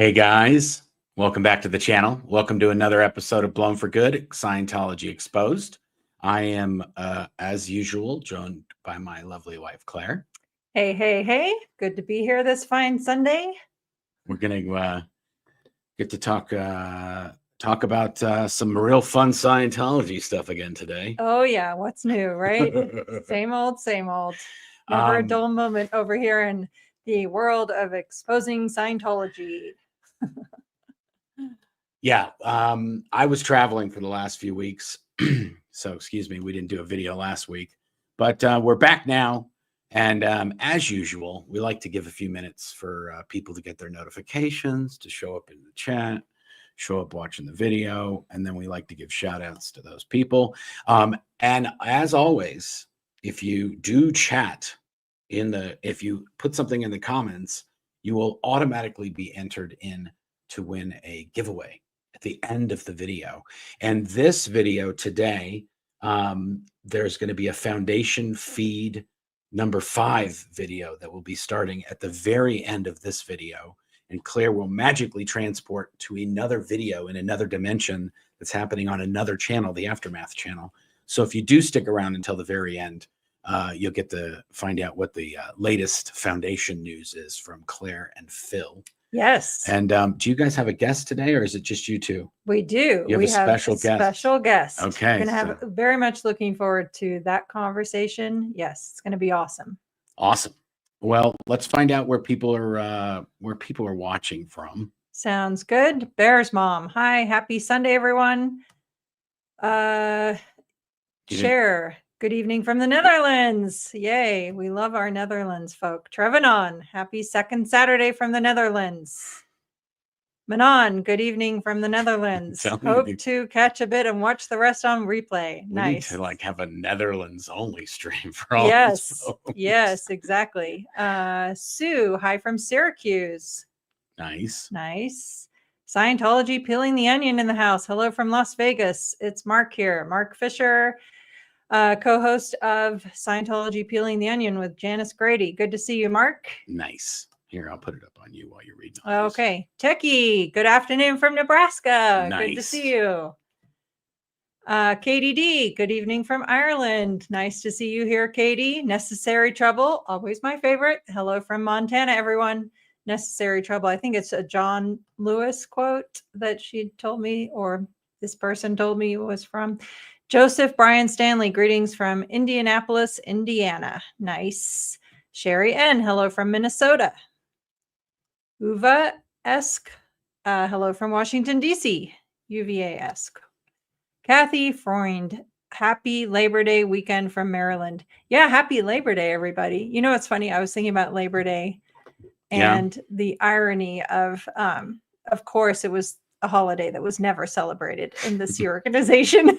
Hey guys, welcome back to the channel. Welcome to another episode of Blown for Good, Scientology Exposed. I am, as usual, joined by my lovely wife, Claire. Hey, hey, hey. Good to be here this fine Sunday. We're going to get to talk about some real fun Scientology stuff again today. Oh, yeah. What's new, right? Same old, same old. Never a dull moment over here in the world of exposing Scientology. Yeah, I was traveling for the last few weeks, so excuse me, we didn't do a video last week, but we're back now, and as usual, we like to give a few minutes for people to get their notifications, to show up in the chat, show up watching the video, and then we like to give shout outs to those people. And as always, if you do chat if you put something in the comments, you will automatically be entered in to win a giveaway at the end of the video. And this video today, there's going to be a foundation feed number 5 video that will be starting at the very end of this video. And Claire will magically transport to another video in another dimension that's happening on another channel, the Aftermath channel. So if you do stick around until the very end, you'll get to find out what the latest foundation news is from Claire and Phil. Yes. And do you guys have a guest today, or is it just you two? We do. You have we a special guest. Special guest. Okay. Going to have very much looking forward to that conversation. Yes, it's going to be awesome. Awesome. Well, let's find out where people are watching from. Sounds good. Bear's mom. Hi, happy Sunday, everyone. Share. Good evening from the Netherlands. Yay. We love our Netherlands folk. Trevanon, happy second Saturday from the Netherlands. Manon, good evening from the Netherlands. Hope to catch a bit and watch the rest on replay. Nice. We need to have a Netherlands only stream for all these folks. Yes, exactly. Sue, hi from Syracuse. Nice. Nice. Scientology peeling the onion in the house. Hello from Las Vegas. It's Mark here. Mark Fisher. Co-host of Scientology Peeling the Onion with Janice Grady. Good to see you, Mark. Nice. Here, I'll put it up on you while you're reading. Okay. Techie, good afternoon from Nebraska. Nice. Good to see you. Katie D, good evening from Ireland. Nice to see you here, Katie. Necessary Trouble, always my favorite. Hello from Montana, everyone. Necessary Trouble. I think it's a John Lewis quote that she told me, or this person told me it was from. Joseph Brian Stanley, greetings from Indianapolis, Indiana. Nice. Sherry N, hello from Minnesota. Uva-esque, hello from Washington, D.C. UVA-esque. Kathy Freund, happy Labor Day weekend from Maryland. Yeah, happy Labor Day, everybody. You know, it's funny. I was thinking about Labor Day and the irony of course, it was a holiday that was never celebrated in the Sea organization.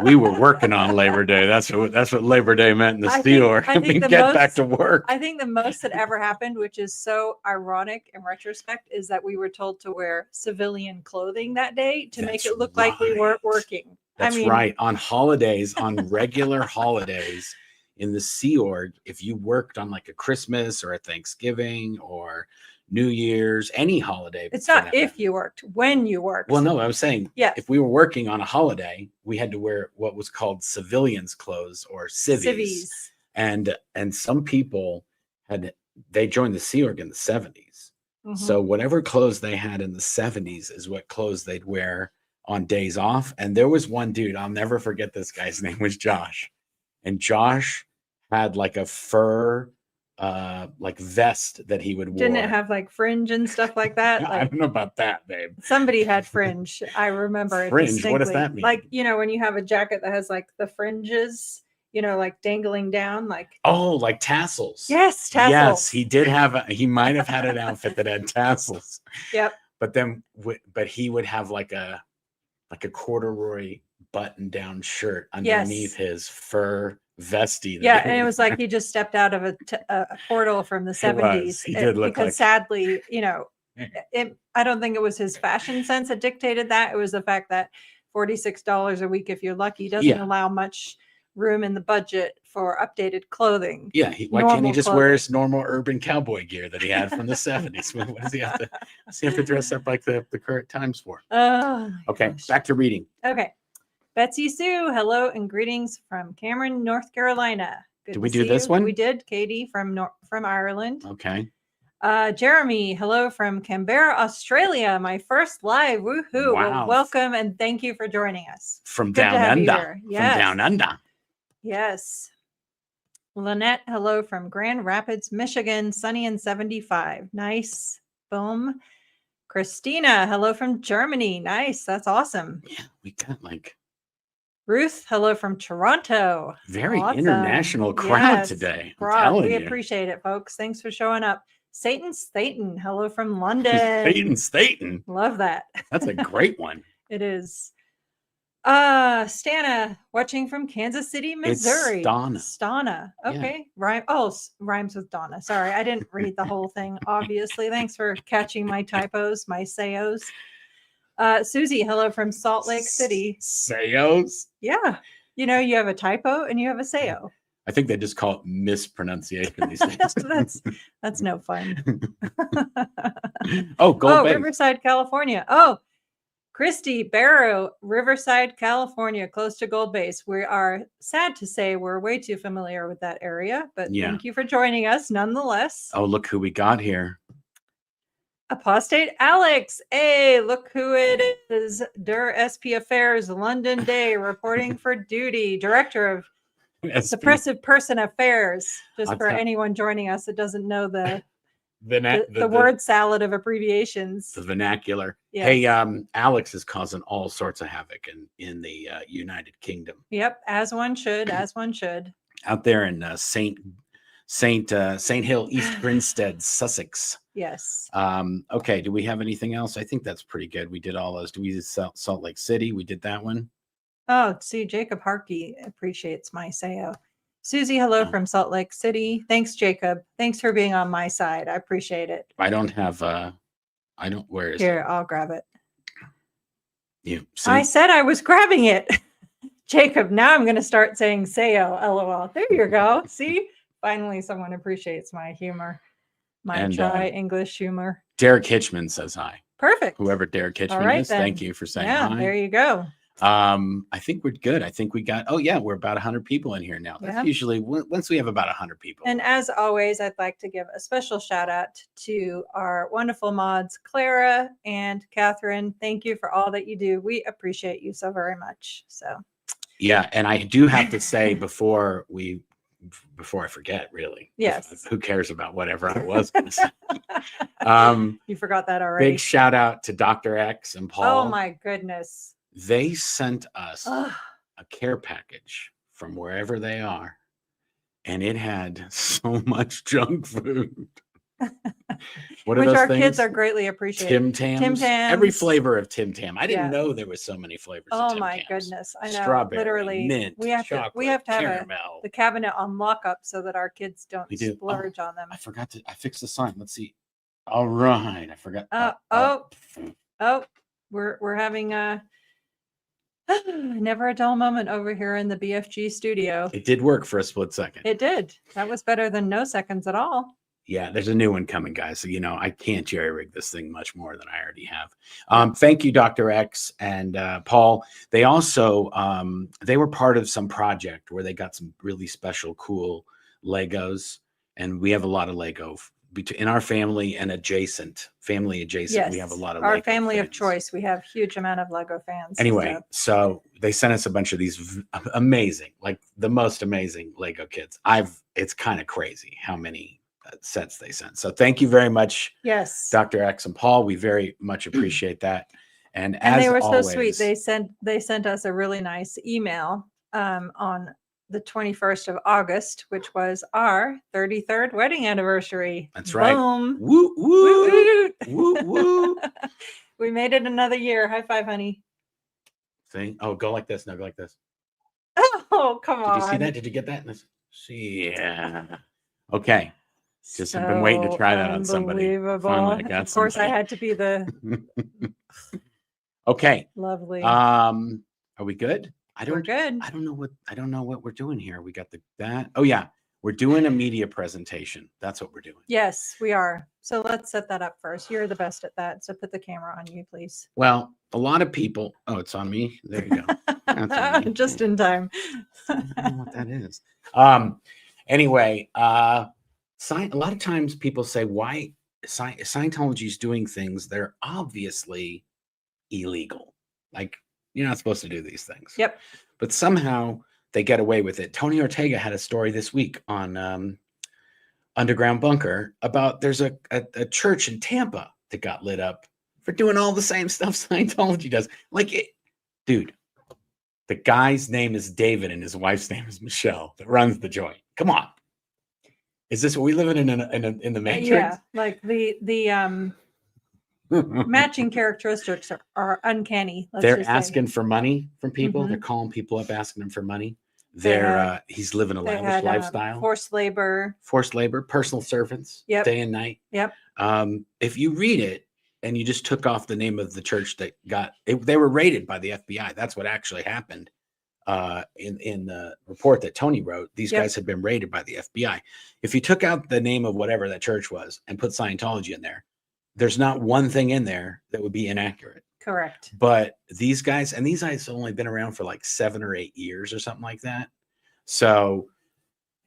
We were working on Labor Day. That's what Labor Day meant in the Sea Org. Get back to work. I think the most that ever happened, which is so ironic in retrospect, is that we were told to wear civilian clothing that day to make it look like we weren't working. That's right. On holidays, on regular holidays in the Sea Org, if you worked on like a Christmas or a Thanksgiving or New Year's, any holiday. It's not if you worked, when you worked. Well, no, I was saying, if we were working on a holiday, we had to wear what was called civilians clothes or civvies. And some people they joined the Sea Org in the 70s. Mm-hmm. So whatever clothes they had in the 70s is what clothes they'd wear on days off. And there was one dude, I'll never forget this guy's name was Josh. And Josh had like a fur like vest that he would wear. Didn't it have like fringe and stuff like that? Like, I don't know about that, babe. Somebody had fringe. I remember fringe. It distinctly. What does that mean? Like, you know, when you have a jacket that has like the fringes, you know, like dangling down, like like tassels. Yes, tassels. Yes, he did have. He might have had an outfit that had tassels. Yep. But he would have like a corduroy button-down shirt underneath his fur vesty. And it was like he just stepped out of a portal from the 70s. He did look because sadly, you know, I don't think it was his fashion sense that dictated that. It was the fact that $46 a week, if you're lucky, doesn't allow much room in the budget for updated clothing. Yeah, why can't he Normal just clothing. wear his normal urban cowboy gear that he had from the 70s? What does he have to? Does he have to dress up like the current times for? Oh, my Okay, gosh. back to reading. Okay. Betsy Sue, hello and greetings from Cameron, North Carolina. Good Did we to do see this you. one? We did. Katie from Ireland. Okay. Jeremy, hello from Canberra, Australia. My first live. Woohoo. Wow. Well, welcome and thank you for joining us. From Good to down have you under. here. From Yes. down under. Yes. Lynette, hello from Grand Rapids, Michigan, sunny and 75. Nice. Boom. Christina, hello from Germany. Nice. That's awesome. Yeah, we got like Ruth, hello from Toronto. very Awesome. international crowd Yes, today. I'm broad. telling We you. appreciate it, folks. Thanks for showing up. Satan, hello from London. Staten. Love that. That's a great one. It is. Stana, watching from Kansas City, Missouri. Stana. Okay. Rhymes with Donna. Sorry, I didn't read the whole thing, obviously. Thanks for catching my typos, my sayos. Susie, hello from Salt Lake City. Sayos? Yeah. You know, you have a typo and you have a sayo. I think they just call it mispronunciation these days. That's no fun. Gold Base. Riverside, California. Oh, Christy Barrow, Riverside, California, close to Gold Base. We are sad to say we're way too familiar with that area, but thank you for joining us nonetheless. Oh, look who we got here. Apostate Alex. Hey, look who it is. Der SP Affairs, London Day, reporting for duty. Director of Suppressive Person Affairs. Just for anyone joining us that doesn't know the word salad of abbreviations. The vernacular. Yes. Hey, Alex is causing all sorts of havoc in the United Kingdom. Yep, as one should. Out there in Saint Hill, East Grinstead, Sussex. Yes. Okay, do we have anything else? I think that's pretty good. We did all those. Do we do Salt Lake City? We did that one. Oh, see, Jacob Harkey appreciates my sayo. Susie, hello from Salt Lake City. Thanks, Jacob. Thanks for being on my side. I appreciate it. I don't have where is Here, I'll grab it. You see? I said I was grabbing it. Jacob, now I'm going to start saying sayo, LOL. There you go. See? Finally, someone appreciates my humor, my dry English humor. Derek Hitchman says hi. Perfect. Whoever Derek Hitchman is, thank you for saying hi. There you go. I think we're good. I think we got, we're about 100 people in here now. That's usually once we have about 100 people. And as always, I'd like to give a special shout out to our wonderful mods, Clara and Catherine. Thank you for all that you do. We appreciate you so very much. So, yeah. And I do have to say before I forget, really. Yes. Who cares about whatever I was going to say? You forgot that already. Big shout out to Dr. X and Paul. Oh my goodness. They sent us a care package from wherever they are, and it had so much junk food. What are Which those our things? kids are greatly appreciating. Tim Tams. Tim Tams. Every flavor of Tim Tam. I didn't know there was so many flavors. Oh of Tim my Tams. goodness! I know. Strawberry, literally, mint, we have chocolate, to have caramel. the cabinet on lockup so that our kids don't splurge on them. I fixed the sign. Let's see. All right, I forgot. We're having a never a dull moment over here in the BFG studio. It did work for a split second. It did. That was better than no seconds at all. Yeah, there's a new one coming, guys. So, I can't jerry rig this thing much more than I already have. Thank you, Dr. X and Paul. They also, they were part of some project where they got some really special, cool Legos. And we have a lot of Lego in our family and adjacent. Yes, we have a lot of our Lego family fans. Of choice. We have huge amount of Lego fans. Anyway, so they sent us a bunch of these amazing, like the most amazing Lego kits. It's kind of crazy how many sets they sent. So thank you very much. Yes. Dr. X and Paul, we very much appreciate that. And they were always, so sweet. They sent us a really nice email on the 21st of August, which was our 33rd wedding anniversary. That's right. Boom. Woo, woo, woo, woo. We made it another year. High five, honey. See? Oh, go like this. Now go like this. Oh, come on. Did you see that? Did you get that? Yeah. Okay. Just I've been waiting to try that on somebody. Finally, I got of course, I had to be the okay. lovely. Are we good? We're good. I don't know what we're doing here. We got that. Oh yeah, we're doing a media presentation. That's what we're doing. Yes, we are. So let's set that up first. You're the best at that. So put the camera on you, please. Well, a lot of people. Oh, it's on me. There you go. That's on me. Just in time. I don't know what that is. Anyway, a lot of times people say why Scientology is doing things that are obviously illegal. Like you're not supposed to do these things. Yep. But somehow they get away with it. Tony Ortega had a story this week on Underground Bunker about there's a church in Tampa that got lit up for doing all the same stuff Scientology does. Like it, dude. The guy's name is David and his wife's name is Michelle that runs the joint. Come on. Is this what we live in the Matrix? Yeah, like the matching characteristics are uncanny. They're asking for money from people. They're calling people up asking them for money. He's living a lavish lifestyle. Forced labor, personal servants, day and night. Yep. If you read it, and you just took off the name of the church that they were raided by the FBI. That's what actually happened in the report that Tony wrote. These guys had been raided by the FBI. If you took out the name of whatever that church was and put Scientology in there, there's not one thing in there that would be inaccurate. Correct. But these guys have only been around for like 7 or 8 years or something like that. So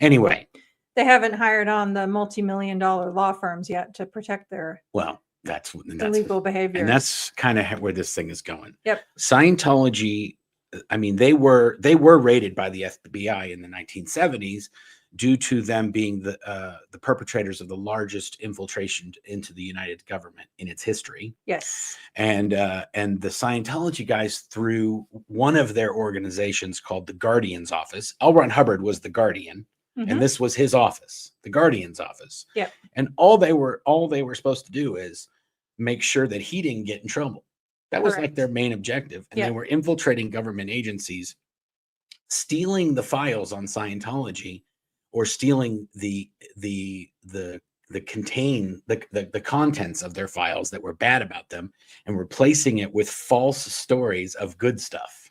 anyway. They haven't hired on the multi-million-dollar law firms yet to protect their that's illegal behavior. And that's kind of where this thing is going. Yep. Scientology, I mean, they were raided by the FBI in the 1970s due to them being the perpetrators of the largest infiltration into the United government in its history. Yes. And the Scientology guys, through one of their organizations called the Guardian's Office, L. Ron Hubbard was the Guardian. And this was his office, the Guardian's office. Yeah. And all they were supposed to do is make sure that he didn't get in trouble. That was like their main objective. And they were infiltrating government agencies, stealing the files on Scientology, or stealing the contents of their files that were bad about them, and replacing it with false stories of good stuff.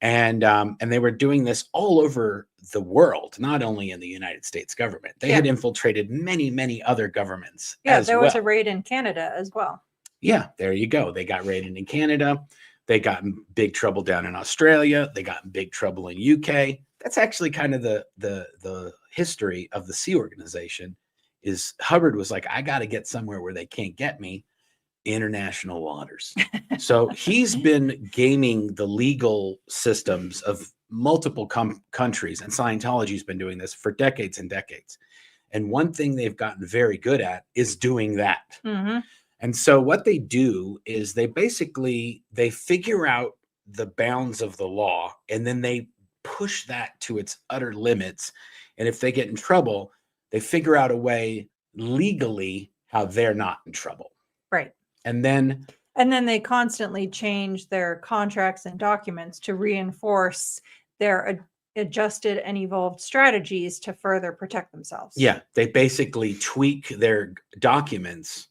And they were doing this all over the world, not only in the United States government. They had infiltrated many, many other governments. Yeah, there was a raid in Canada as well. Yeah, there you go. They got raided in Canada. They got in big trouble down in Australia. They got in big trouble in UK. That's actually kind of the history of the Sea Organization. Is Hubbard was like, I got to get somewhere where they can't get me. International waters. So he's been gaming the legal systems of multiple countries, and Scientology's been doing this for decades and decades. And one thing they've gotten very good at is doing that. And so what they do is they figure out the bounds of the law, and then they push that to its utter limits. And if they get in trouble, they figure out a way legally how they're not in trouble. Right. And then they constantly change their contracts and documents to reinforce their adjusted and evolved strategies to further protect themselves. Yeah, they basically tweak their documents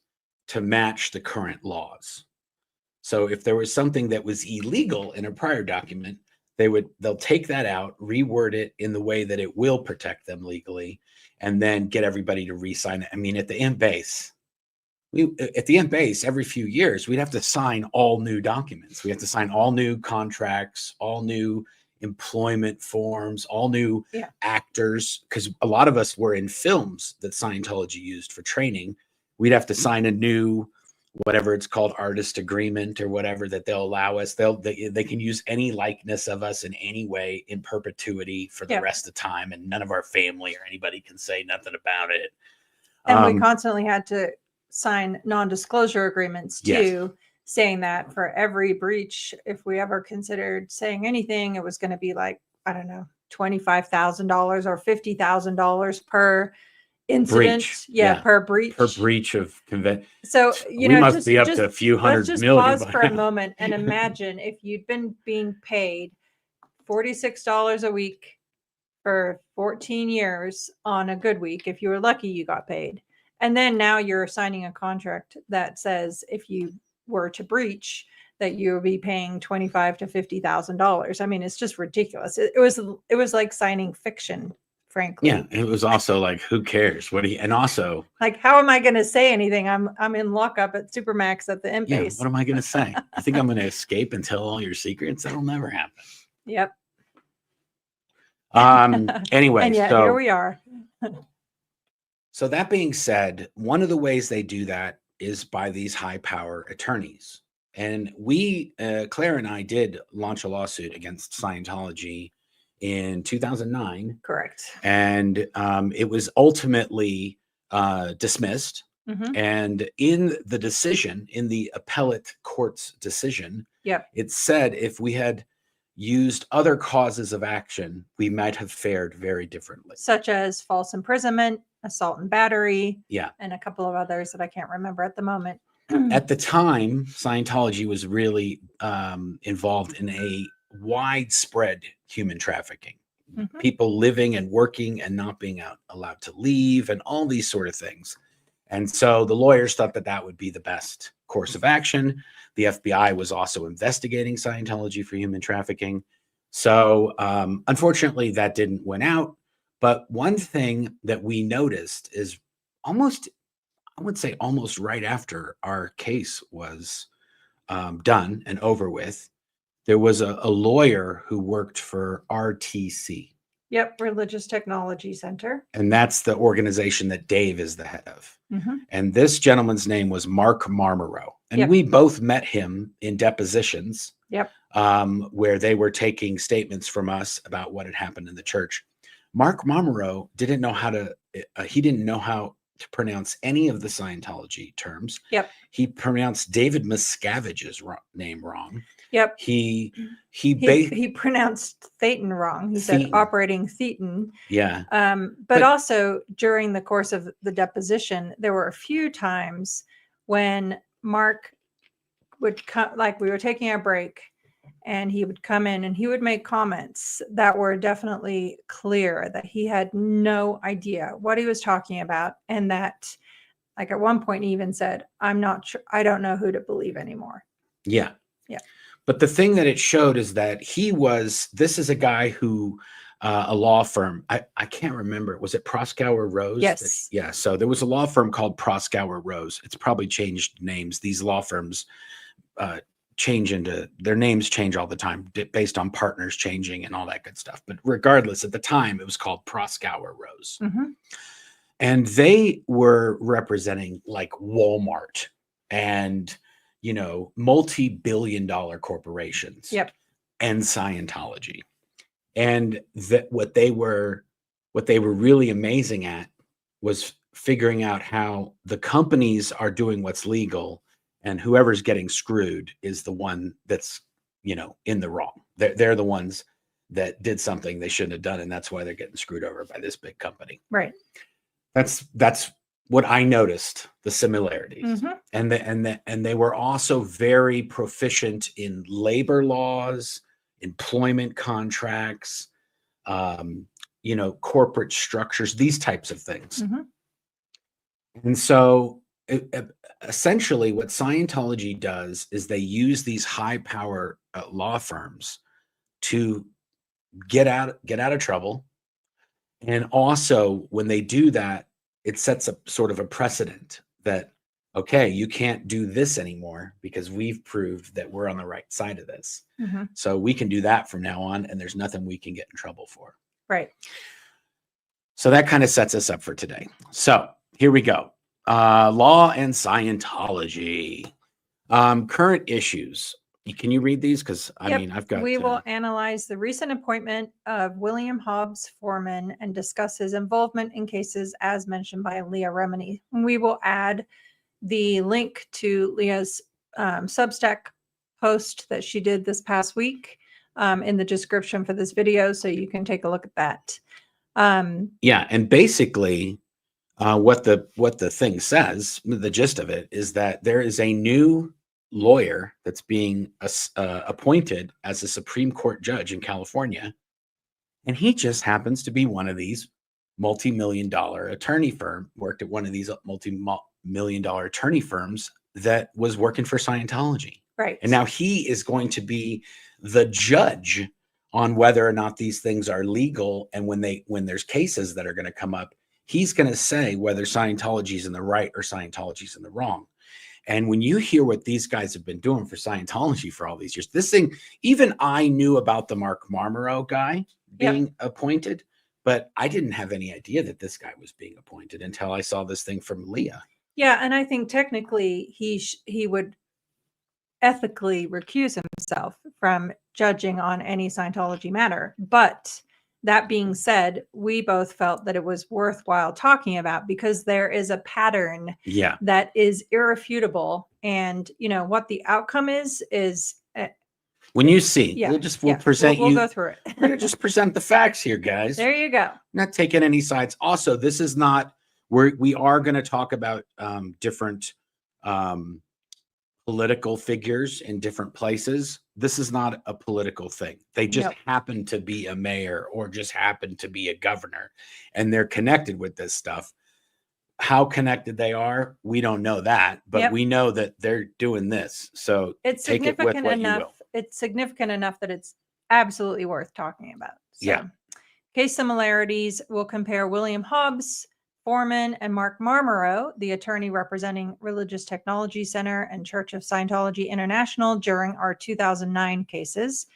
to match the current laws. So if there was something that was illegal in a prior document, they'll take that out, reword it in the way that it will protect them legally, and then get everybody to re-sign it. I mean, at the end base, every few years, we'd have to sign all new documents. We have to sign all new contracts, all new employment forms, all new actors, because a lot of us were in films that Scientology used for training. We'd have to sign a new, whatever it's called, artist agreement or whatever, that they'll allow us. They can use any likeness of us in any way in perpetuity for the rest of the time, and none of our family or anybody can say nothing about it. And we constantly had to sign non-disclosure agreements too, saying that for every breach, if we ever considered saying anything, it was going to be like, I don't know, $25,000 or $50,000 per incident. Per breach. Per breach of convention. So, we must be up to a few hundred million. Let's just pause for a moment and imagine if you'd been being paid $46 a week for 14 years on a good week. If you were lucky, you got paid. And then now you're signing a contract that says if you were to breach, that you'll be paying $25,000 to $50,000. I mean, it's just ridiculous. It was like signing fiction, frankly. Yeah, it was also like, who cares? And also, like, how am I going to say anything? I'm in lockup at Supermax at the yeah, base. what am I going to say? You think I'm going to escape and tell all your secrets? That'll never happen. Yep. Anyway, and yet so here we are. So that being said, one of the ways they do that is by these high power attorneys. And we, Claire and I, did launch a lawsuit against Scientology in 2009. Correct. And it was ultimately dismissed. Mhm. And in the decision, in the appellate court's decision, Yep. it said if we had used other causes of action, we might have fared very differently. Such as false imprisonment, assault and battery, Yeah. and a couple of others that I can't remember at the moment. At the time, Scientology was really involved in a widespread human trafficking. Mhm. People living and working and not being allowed to leave and all these sort of things. And so the lawyers thought that that would be the best course of action. The FBI was also investigating Scientology for human trafficking. So unfortunately, that didn't win out. But one thing that we noticed is almost right after our case was done and over with, there was a lawyer who worked for RTC. Yep, Religious Technology Center. And that's the organization that Dave is the head of. Mm-hmm. And this gentleman's name was Mark Marmorro. And Yep. we both met him in depositions. Yep. Where they were taking statements from us about what had happened in the church. Mark Marmorro didn't know how to pronounce any of the Scientology terms. Yep. He pronounced David Miscavige's name wrong. Yep. He pronounced Thetan wrong. He said Thetan. operating Thetan. Yeah. But also during the course of the deposition, there were a few times when Mark would come, like we were taking a break, and he would come in and he would make comments that were definitely clear that he had no idea what he was talking about. And that, like at one point, he even said, I'm not sure, I don't know who to believe anymore. Yeah. Yeah. But the thing that it showed is that this is a guy who, a law firm, I can't remember, was it Proskauer Rose? Yes. Yeah. So there was a law firm called Proskauer Rose. It's probably changed names. These law firms, their names change all the time based on partners changing and all that good stuff. But regardless, at the time it was called Proskauer Rose. Mm-hmm. And they were representing like Walmart and, multi-billion-dollar corporations. Yep. And Scientology. And that what they were really amazing at was figuring out how the companies are doing what's legal, and whoever's getting screwed is the one that's, in the wrong. They're the ones that did something they shouldn't have done, and that's why they're getting screwed over by this big company. Right. That's what I noticed, the similarities. Mm-hmm. And they were also very proficient in labor laws, employment contracts, corporate structures, these types of things. Mm-hmm. And so essentially what Scientology does is they use these high power law firms to get out of trouble. And also when they do that, it sets up sort of a precedent that, okay, you can't do this anymore because we've proved that we're on the right side of this. Mm-hmm. So we can do that from now on, and there's nothing we can get in trouble for. Right. So that kind of sets us up for today. So here we go. Law and Scientology. Current issues. Can you read these? Because I've got. We will analyze the recent appointment of William Hobbs Foreman and discuss his involvement in cases as mentioned by Leah Remini. We will add the link to Leah's Substack post that she did this past week in the description for this video, so you can take a look at that. And basically, what the thing says, the gist of it is that there is a new lawyer that's being appointed as a Supreme Court judge in California, and he just happens to be one of these multi-million-dollar attorney firm, worked at one of these multi-million-dollar attorney firms that was working for Scientology. Right. And now he is going to be the judge on whether or not these things are legal. And when there's cases that are going to come up, he's going to say whether Scientology's in the right or Scientology's in the wrong. And when you hear what these guys have been doing for Scientology for all these years, this thing, even I knew about the Mark Marmorro guy being appointed, but I didn't have any idea that this guy was being appointed until I saw this thing from Leah. Yeah, and I think technically he would ethically recuse himself from judging on any Scientology matter. But that being said, we both felt that it was worthwhile talking about because there is a pattern that is irrefutable. And, you know, what the outcome is when you see, we'll present we'll go through it. We're going to just present the facts here, guys. There you go. Not taking any sides. Also, this is not, we are going to talk about different political figures in different places. This is not a political thing. They just happen to be a mayor or just happen to be a governor, and they're connected with this stuff. How connected they are, we don't know that, but we know that they're doing this. So it's take it with what you will. It's significant enough that it's absolutely worth talking about. So, case similarities, we'll compare William Hobbs Foreman and Mark Marmorro, the attorney representing Religious Technology Center and Church of Scientology International during our 2009 cases.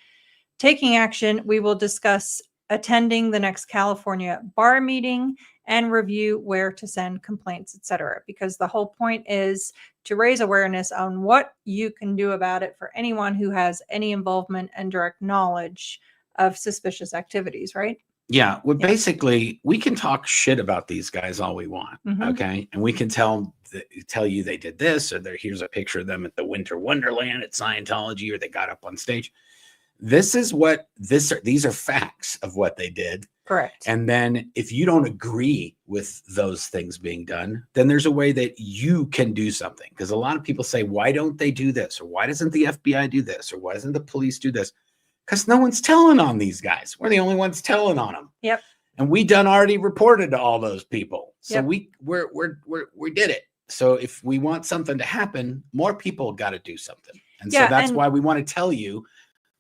Taking action, we will discuss attending the next California bar meeting and review where to send complaints, etc. Because the whole point is to raise awareness on what you can do about it for anyone who has any involvement and direct knowledge of suspicious activities, right? Yeah, well, basically, we can talk shit about these guys all we want, okay? And we can tell you they did this, or here's a picture of them at the Winter Wonderland at Scientology, or they got up on stage. These are facts of what they did. Correct. And then if you don't agree with those things being done, then there's a way that you can do something. Because a lot of people say, why don't they do this? Or why doesn't the FBI do this? Or why doesn't the police do this? Because no one's telling on these guys. We're the only ones telling on them. Yep. And we already reported to all those people. So we did it. So if we want something to happen, more people got to do something. And so that's why we want to tell you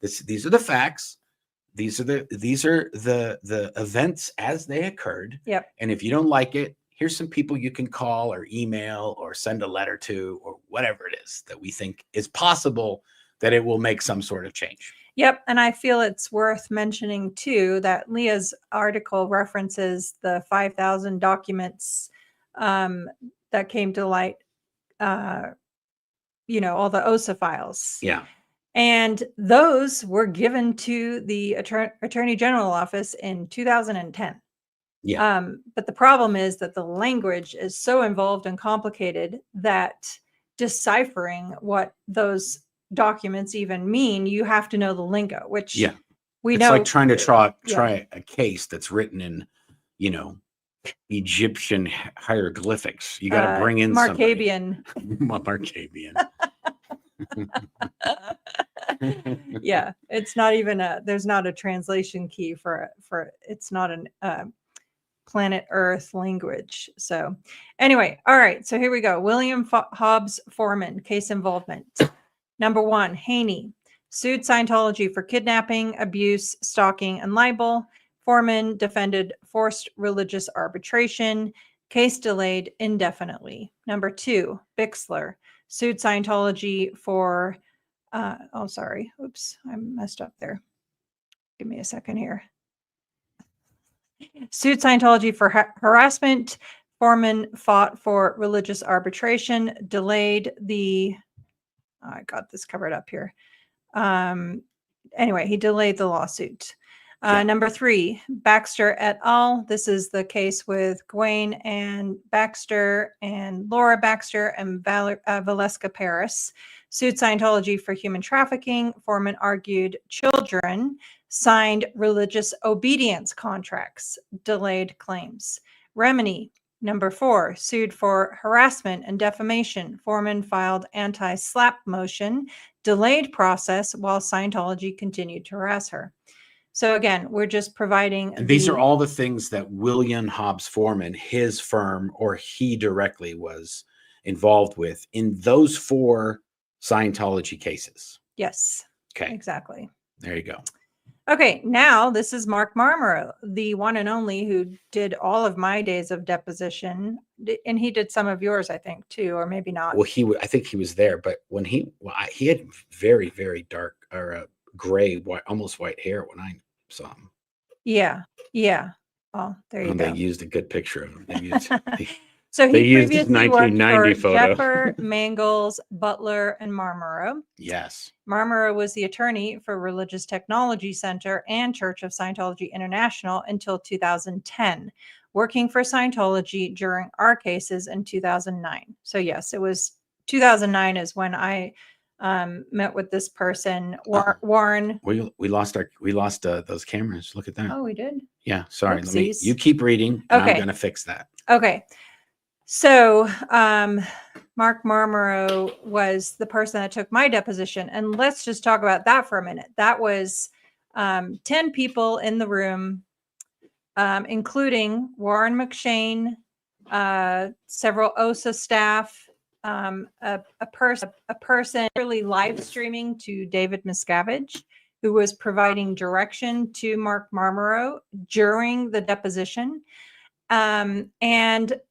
this. These are the facts. These are the events as they occurred. Yep. And if you don't like it, here's some people you can call or email or send a letter to, or whatever it is that we think is possible that it will make some sort of change. Yep. And I feel it's worth mentioning, too, that Leah's article references the 5,000 documents that came to light, all the OSA files. Yeah. And those were given to the Attorney General office in 2010. Yeah. But the problem is that the language is so involved and complicated that deciphering what those documents even mean, you have to know the lingo, which we know. It's like trying to try a case that's written in, Egyptian hieroglyphics. You got to bring in Markabian. Markabian. Yeah, it's not even there's not a translation key for it's not an planet Earth language. So anyway, all right, so here we go. William Hobbs Foreman, case involvement. Number 1, Haney sued Scientology for kidnapping, abuse, stalking, and libel. Foreman defended forced religious arbitration. Case delayed indefinitely. Number 2, Bixler sued Scientology for, oops, I messed up there. Give me a second here. Sued Scientology for harassment. Foreman fought for religious arbitration, delayed the, I got this covered up here. Anyway, he delayed the lawsuit. Number 3, Baxter et al. This is the case with Gwen and Baxter and Laura Baxter and Valeska Paris. Sued Scientology for human trafficking. Foreman argued children signed religious obedience contracts, delayed claims. Remini, number 4, sued for harassment and defamation. Foreman filed anti-SLAPP motion, delayed process while Scientology continued to harass her. So again, we're just providing. And these are all the things that William Hobbs Foreman, his firm, or he directly was involved with in those 4 Scientology cases. Yes, Okay, exactly. there you go. Okay, now this is Mark Marmorro, the one and only who did all of my days of deposition, and he did some of yours, I think, too, or maybe not. Well, I think he was there, but when he had very, very dark or gray, white, almost white hair when I saw him. Yeah, yeah. Oh, there you They go. used a good picture of him. They used, So they he used his previously worked 1990 for photo. Jeffer, Mangles, Butler, and Marmorro. Yes. Marmorro was the attorney for Religious Technology Center and Church of Scientology International until 2010, working for Scientology during our cases in 2009. So yes, it was 2009 is when I met with this person, Warren. We lost those cameras. Look at that. Oh, we did. Yeah. Sorry. Oopsies. You keep reading, and Okay. I'm going to fix that. Okay. So Mark Marmorro was the person that took my deposition. And let's just talk about that for a minute. That was 10 people in the room, including Warren McShane, several OSA staff, a person really live streaming to David Miscavige, who was providing direction to Mark Marmorro during the deposition. And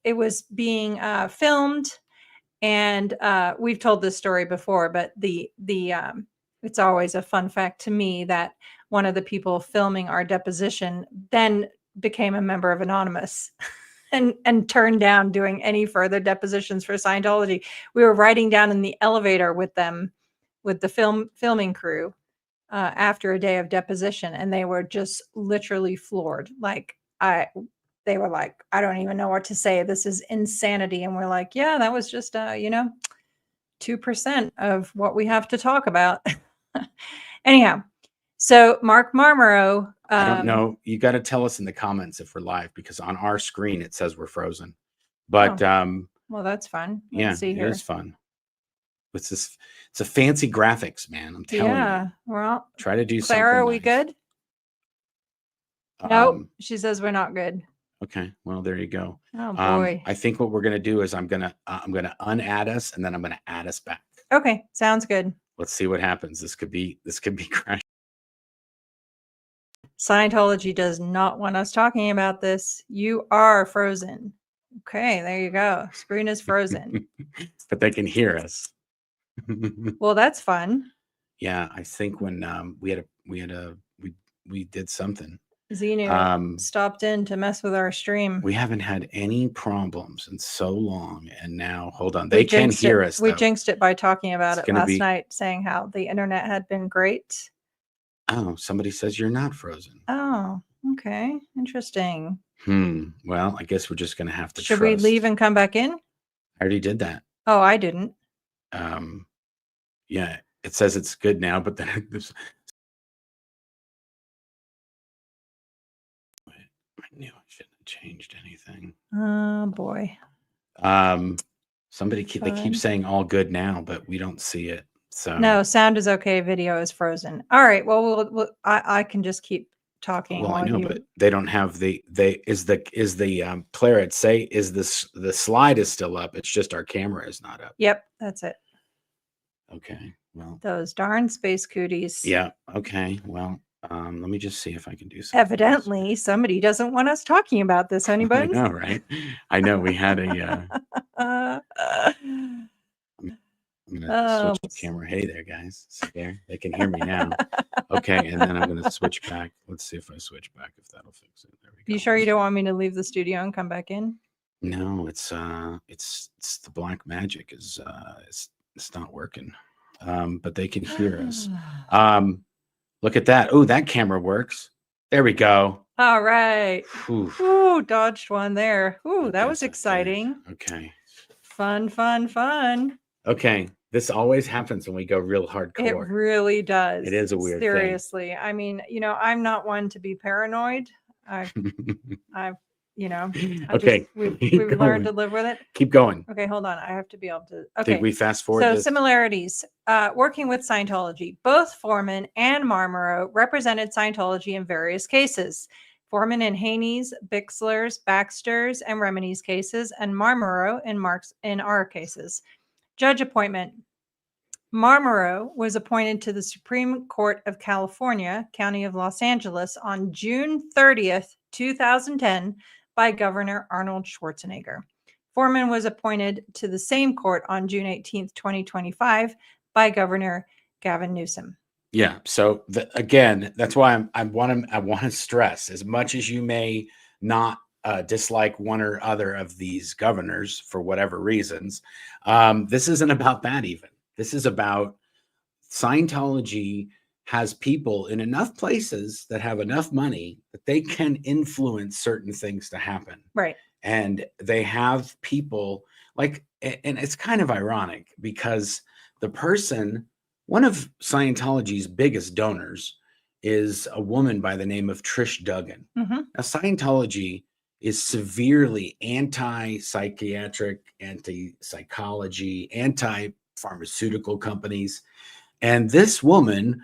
it was being filmed, and we've told this story before, but it's always a fun fact to me that one of the people filming our deposition then became a member of Anonymous and turned down doing any further depositions for Scientology. We were riding down in the elevator with them, with the filming crew, after a day of deposition, and they were just literally floored. They were like, I don't even know what to say. This is insanity. And we're like, yeah, that was just, 2% of what we have to talk about. Anyhow, so Mark Marmorro. I don't know. You got to tell us in the comments if we're live, because on our screen it says we're frozen. But well, that's fun. Let's see here. It is fun. It's a fancy graphics, man. I'm telling you. Yeah. Well, try to do something. Claire, are we good? Nope. She says we're not good. Okay, well, there you go. Oh boy. I think what we're gonna do is I'm gonna unadd us, and then I'm gonna add us back. Okay, sounds good. Let's see what happens. This could be crash. Scientology does not want us talking about this. You are frozen. Okay, there you go. Screen is frozen. But they can hear us. Well, that's fun. Yeah, I think when we did something. Xenu stopped in to mess with our stream. We haven't had any problems in so long, and now hold on, they can hear us. We jinxed it by talking about it last night, saying how the internet had been great. Oh, somebody says you're not frozen. Oh, okay, interesting. Well, I guess we're just gonna have to. Should we leave and come back in? I already did that. Oh, I didn't. Yeah, it says it's good now, but then this. I knew I shouldn't have changed anything. Oh boy. They keep saying all good now, but we don't see it. So no, sound is okay. Video is frozen. All right. Well, I can just keep talking. Well, I know, but they don't have the Claire, I'd say is the slide is still up. It's just our camera is not up. Yep, that's it. Okay. Well, those darn space cooties. Yeah. Okay. Well, let me just see if I can do something. Evidently, somebody doesn't want us talking about this, honey buns. I know, right? I know. We had a. I'm gonna switch the camera. Hey there, guys. See there? They can hear me now. Okay, and then I'm gonna switch back. Let's see if I switch back, if that'll fix it. There we go. You sure you don't want me to leave the studio and come back in? No, it's the black magic is it's not working. But they can hear us. Look at that. Oh, that camera works. There we go. All right. Ooh, dodged one there. Ooh, that was exciting. Okay. Fun. Okay. This always happens when we go real hardcore. It really does. It is a weird Seriously. thing. I mean, I'm not one to be paranoid. I've okay. We've learned to live with it. Keep going. Okay, hold on. I have to be able to. Okay. Did we fast forward? So similarities. Working with Scientology, both Foreman and Marmorro represented Scientology in various cases. Foreman in Haney's, Bixler's, Baxter's, and Remini's cases, and Marmorro in our cases. Judge appointment. Marmorro was appointed to the Supreme Court of California, County of Los Angeles, on June 30th, 2010, by Governor Arnold Schwarzenegger. Foreman was appointed to the same court on June 18th, 2025, by Governor Gavin Newsom. Yeah. So again, that's why I want to stress, as much as you may not dislike one or other of these governors for whatever reasons, this isn't about that even. This is about Scientology has people in enough places that have enough money that they can influence certain things to happen. Right. And they have people like, and it's kind of ironic because one of Scientology's biggest donors is a woman by the name of Trish Duggan. Mm-hmm. Now, Scientology is severely anti-psychiatric, anti-psychology, anti-pharmaceutical companies. And this woman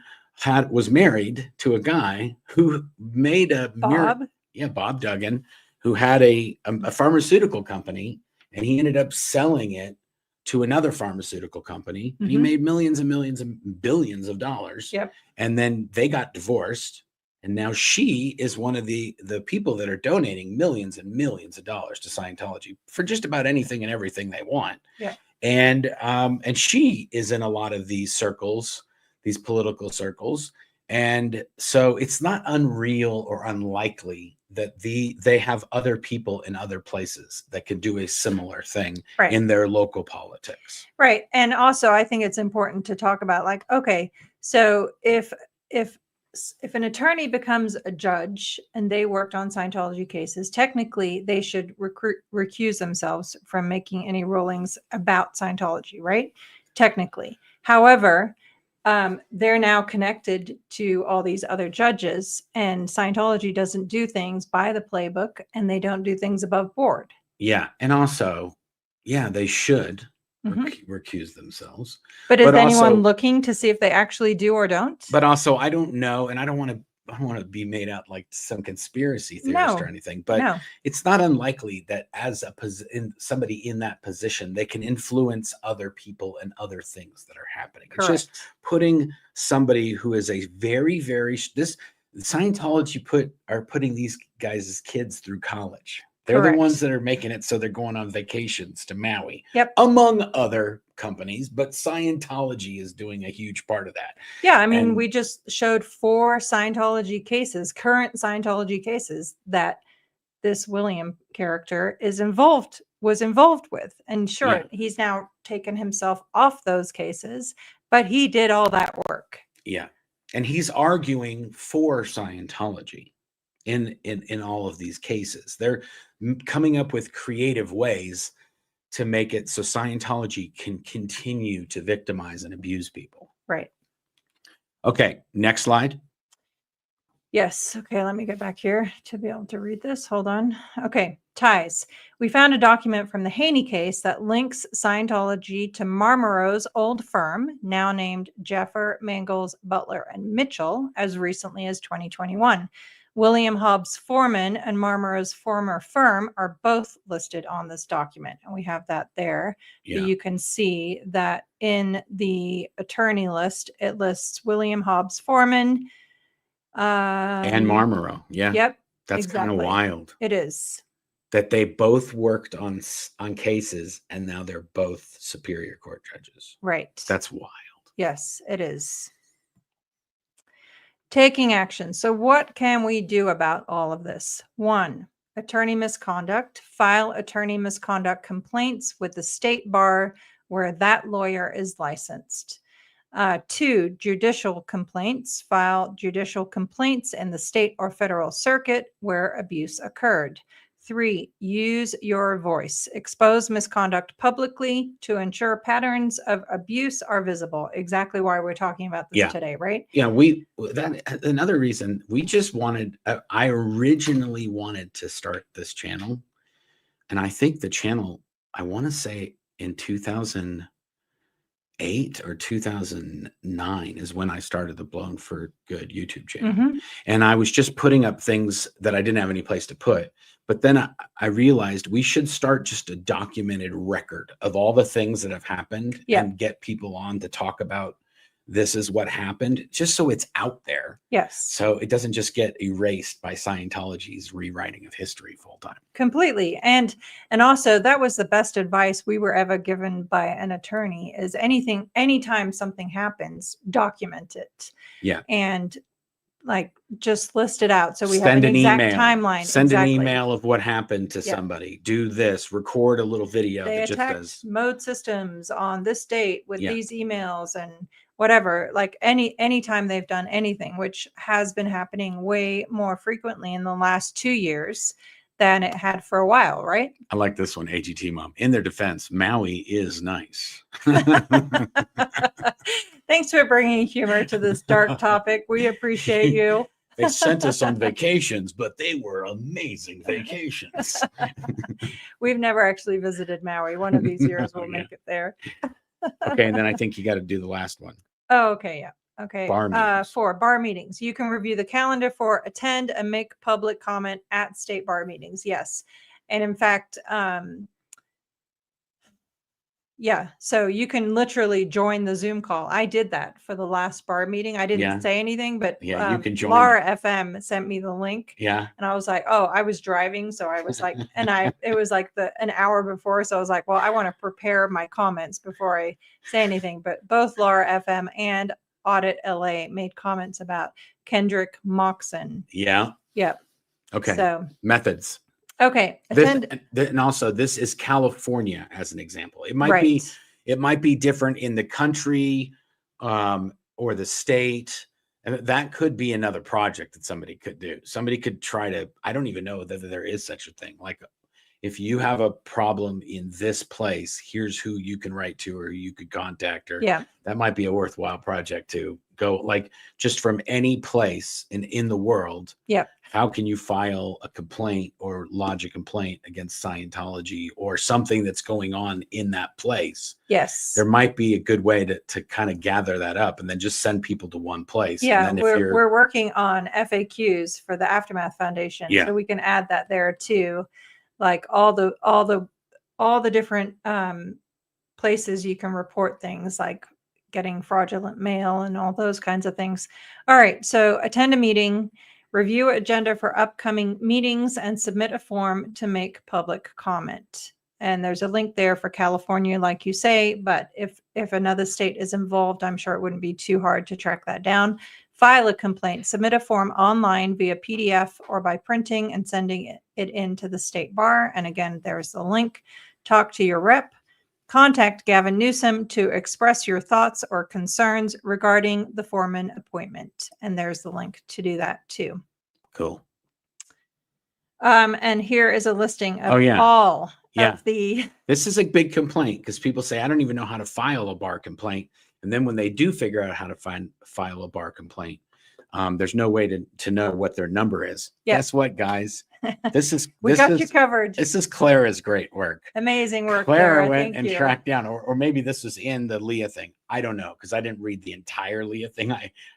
was married to a guy who made Bob Duggan, who had a pharmaceutical company, and he ended up selling it to another pharmaceutical company. And he made millions and millions and billions of dollars. Yep. And then they got divorced. And now she is one of the people that are donating millions and millions of dollars to Scientology for just about anything and everything they want. Yeah. And she is in a lot of these circles, these political circles. And so it's not unreal or unlikely that they have other people in other places that could do a similar thing in their local politics. Right. And also, I think it's important to talk about, like, okay, so if an attorney becomes a judge and they worked on Scientology cases, technically they should recuse themselves from making any rulings about Scientology, right? Technically. However, they're now connected to all these other judges, and Scientology doesn't do things by the playbook, and they don't do things above board. Yeah. And also, they should recuse themselves. But is anyone looking to see if they actually do or don't? But also, I don't know, and I don't want to be made out like some conspiracy theorist or anything, but it's not unlikely that as somebody in that position, they can influence other people and other things that are happening. Correct. It's just putting somebody who is a very, very, Scientology are putting these guys' kids through college. They're the ones that are making it so they're going on vacations to Maui, among other companies, but Scientology is doing a huge part of that. Yeah, I mean, we just showed 4 Scientology cases, current Scientology cases, that this William character was involved with. And sure, he's now taken himself off those cases, but he did all that work. Yeah, and he's arguing for Scientology in all of these cases. They're coming up with creative ways to make it so Scientology can continue to victimize and abuse people. Right. Okay, next slide. Yes. Okay, let me get back here to be able to read this. Hold on. Okay, ties. We found a document from the Haney case that links Scientology to Marmorro's old firm, now named Jeffer, Mangels, Butler, and Mitchell, as recently as 2021. William Hobbs Foreman and Marmorro's former firm are both listed on this document. And we have that there. Yeah. You can see that in the attorney list, it lists William Hobbs Foreman. And Marmorro. Yeah. Yep. That's kind of wild. It is. That they both worked on cases and now they're both superior court judges. Right. That's wild. Yes, it is. Taking action. So what can we do about all of this? 1, attorney misconduct. File attorney misconduct complaints with the state bar where that lawyer is licensed. 2, judicial complaints. File judicial complaints in the state or federal circuit where abuse occurred. 3, use your voice. Expose misconduct publicly to ensure patterns of abuse are visible. Exactly why we're talking about this today, right? Yeah, another reason we just wanted, I originally wanted to start this channel. And I think the channel, I want to say in 2008 or 2009 is when I started the Blown for Good YouTube channel. And I was just putting up things that I didn't have any place to put. But then I realized we should start just a documented record of all the things that have happened and get people on to talk about this is what happened, just so it's out there. Yes. So it doesn't just get erased by Scientology's rewriting of history full time. Completely. And also that was the best advice we were ever given by an attorney is anytime something happens, document it. Yeah. And like just list it out. So we have an exact timeline. Send an email of what happened to somebody. Do this, record a little video they that just attacked does mode systems on this date with these emails and whatever, like anytime they've done anything, which has been happening way more frequently in the last 2 years than it had for a while, right? I like this one, AGT Mom. In their defense, Maui is nice. Thanks for bringing humor to this dark topic. We appreciate you. They sent us on vacations, but they were amazing vacations. We've never actually visited Maui. One of these years we'll make it there. Okay, and then I think you got to do the last one. Oh, okay, yeah. Okay. Bar meetings. For bar meetings, you can review the calendar for attend and make public comment at state bar meetings. Yes. And in fact, yeah, so you can literally join the Zoom call. I did that for the last bar meeting. I didn't say anything, but you can join. Laura FM sent me the link. Yeah. And I was like, oh, I was driving. So I was like, it was like an hour before. So I was like, well, I want to prepare my comments before I say anything. But both Laura FM and Audit LA made comments about Kendrick Moxon. Yeah. Yep. Okay. So methods. Okay. And also this is California as an example. It might be different in the country or the state. And that could be another project that somebody could do. Somebody could try to, I don't even know whether there is such a thing. Like if you have a problem in this place, here's who you can write to or you could contact her. Yeah. That might be a worthwhile project to go like just from any place in the world. Yeah. How can you file a complaint or lodge a complaint against Scientology or something that's going on in that place? Yes. There might be a good way to kind of gather that up and then just send people to one place. Yeah, and then we're working on FAQs for the Aftermath Foundation. Yeah. So we can add that there too. Like all the different places you can report things like getting fraudulent mail and all those kinds of things. All right. So attend a meeting, review agenda for upcoming meetings, and submit a form to make public comment. And there's a link there for California, like you say, but if another state is involved, I'm sure it wouldn't be too hard to track that down. File a complaint, submit a form online via PDF or by printing and sending it into the state bar. And again, there's the link. Talk to your rep. Contact Gavin Newsom to express your thoughts or concerns regarding the foreman appointment. And there's the link to do that too. Cool. And here is a listing of all of the... This is a big complaint because people say, I don't even know how to file a bar complaint. And then when they do figure out how to file a bar complaint, there's no way to know what their number is. Yeah. Guess what, guys? We got you covered. This is Clara's great work. Amazing work. Clara went and tracked down, or maybe this was in the Leah thing. I don't know because I didn't read the entire Leah thing.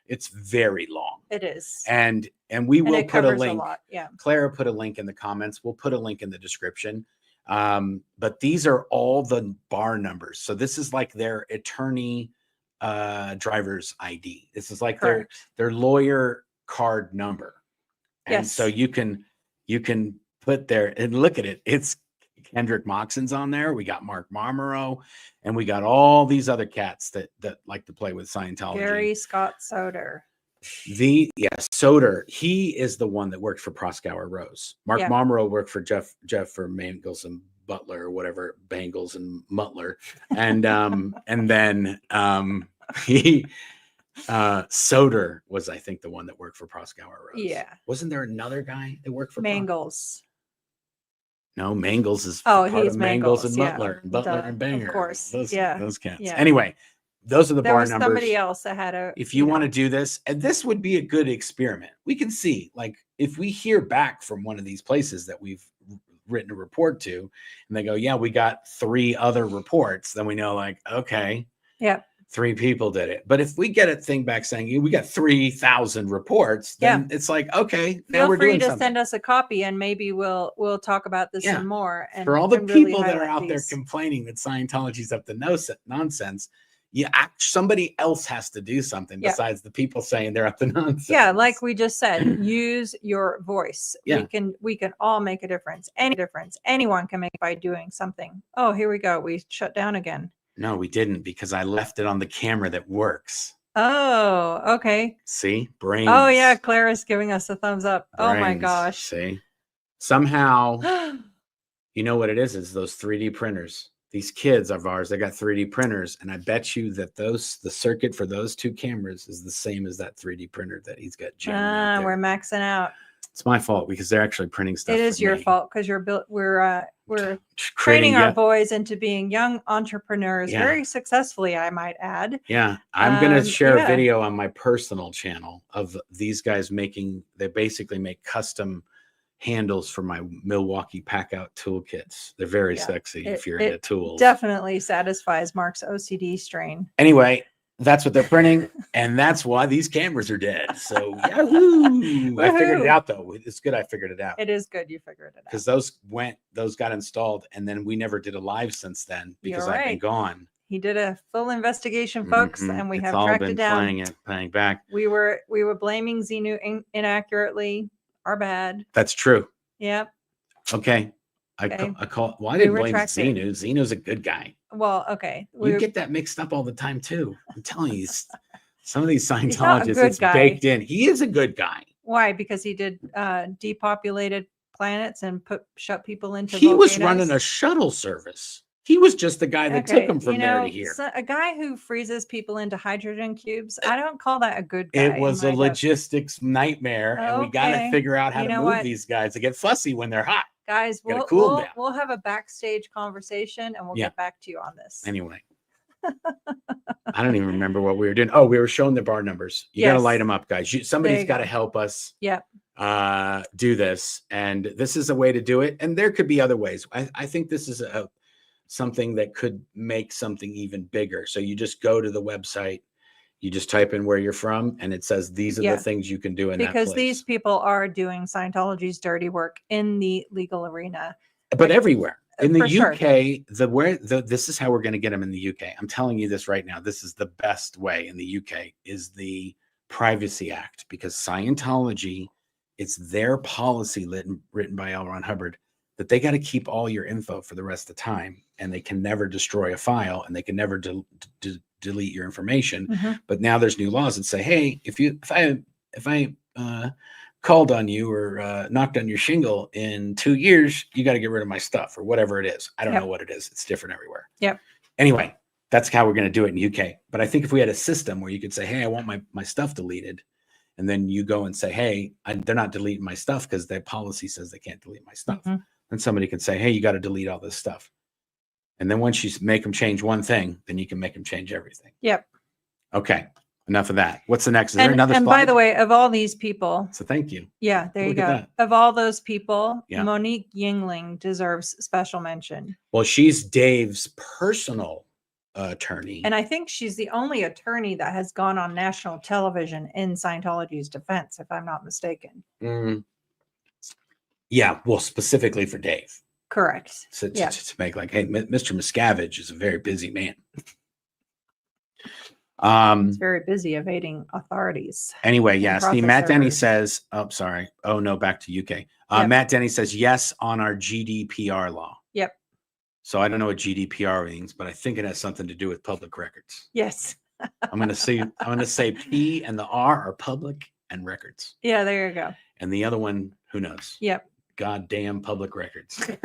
It's very long. It is. And we will put a link. Yeah. Clara put a link in the comments. We'll put a link in the description. But these are all the bar numbers. So this is like their attorney driver's ID. This is like their lawyer card number. And so you can put there and look at it. It's Kendrick Moxon's on there. We got Mark Marmorro, and we got all these other cats that like to play with Scientology. Gary Scott Soder. Soder. He is the one that worked for Proskauer Rose. Mark Marmorro worked for Jeff for Mangles and Butler or whatever, Bangles and Mutler. And and then Soder was, I think, the one that worked for Proskauer Rose. Yeah. Wasn't there another guy that worked for Mangles? No, Mangles is part of Mangles and Butler, and Butler and Banger. Of course. Those cats. Yeah. Anyway, those are the bar numbers. Somebody else that had a. If you want to do this, and this would be a good experiment. We can see, like, if we hear back from one of these places that we've written a report to, and they go, "Yeah, we got 3 other reports," then we know, like, okay, 3 people did it. But if we get a thing back saying we got 3,000 reports, then it's like, okay, now Feel we're free doing to something. send us a copy and maybe we'll talk about this Yeah. some more. And for all the and really people that are highlight out there these. complaining that Scientology's up to nonsense, somebody else has to do something besides the people saying they're up to nonsense. Yeah, like we just said, use your voice. Yeah. We can all make a difference. Any difference anyone can make by doing something. Oh, here we go. We shut down again. No, we didn't, because I left it on the camera that works. Oh, okay. See? Brains. Oh yeah, Claire is giving us a thumbs up. Brains. Oh my gosh. See? Somehow, you know what it is those 3D printers. These kids of ours, they got 3D printers, and I bet you that the circuit for those 2 cameras is the same as that 3D printer that he's got jamming out there. We're maxing out. It's my fault because they're actually printing stuff. It is your fault because we're training our boys into being young entrepreneurs very successfully, I might add. Yeah, I'm going to share a video on my personal channel of these guys they basically make custom handles for my Milwaukee Pack-Out toolkits. They're very sexy if you're into tools. Definitely satisfies Mark's OCD strain. Anyway, that's what they're printing, and that's why these cameras are dead. So, yahoo! I figured it out, though. It's good I figured it out. It is good you figured it out. Because those got installed, and then we never did a live since then because I've been gone. He did a full investigation, folks, and we have tracked it down. Playing back. We were blaming Xenu inaccurately. Our bad. That's true. Yep. Okay. I call. Well, I didn't blame Xenu. Xenu's a good guy. Well, okay. You get that mixed up all the time too. I'm telling you, some of these Scientologists, it's baked in. He is a good guy. Why? Because he did depopulated planets and shut people into. He was running a shuttle service. He was just the guy that took him from there to here. A guy who freezes people into hydrogen cubes. I don't call that a good guy. It was a logistics nightmare, and we got to figure out how to move these guys to get fussy when they're hot. Guys, we'll have a backstage conversation, and we'll get back to you on this. Anyway, I don't even remember what we were doing. Oh, we were showing the bar numbers. You got to light them up, guys. Somebody's got to help us. Yep. Do this, and this is a way to do it. And there could be other ways. I think this is something that could make something even bigger. So you just go to the website, you just type in where you're from, and it says these are the things you can do in that place. Because these people are doing Scientology's dirty work in the legal arena. But everywhere. In the UK, this is how we're going to get them in the UK. I'm telling you this right now. This is the best way in the UK is the Privacy Act, because Scientology, it's their policy written by L. Ron Hubbard that they got to keep all your info for the rest of the time, and they can never destroy a file, and they can never delete your information. Mm-hmm. But now there's new laws that say, hey, if I called on you or knocked on your shingle in 2 years, you got to get rid of my stuff or whatever it is. I don't know what it is. It's different everywhere. Yep. Anyway, that's how we're going to do it in the UK. But I think if we had a system where you could say, hey, I want my stuff deleted, and then you go and say, hey, they're not deleting my stuff because their policy says they can't delete my stuff. Mm-hmm. Then somebody can say, hey, you got to delete all this stuff. And then once you make them change one thing, then you can make them change everything. Yep. Okay. Enough of that. What's the next? Is there another And slide? by the way, of all these people. So thank you. Yeah, there you go. Of all those people, Monique Yingling deserves special mention. Well, she's Dave's personal attorney. And I think she's the only attorney that has gone on national television in Scientology's defense, if I'm not mistaken. Yeah, well, specifically for Dave. Correct. So to make like, hey, Mr. Miscavige is a very busy man. He's very busy evading authorities. Anyway, see, Matt Denny says, oh, sorry. Oh, no, back to UK. Matt Denny says, yes, on our GDPR law. Yep. So I don't know what GDPR means, but I think it has something to do with public records. Yes. I'm going to say P and the R are public and records. Yeah, there you go. And the other one, who knows? Yep. Goddamn public records. Okay.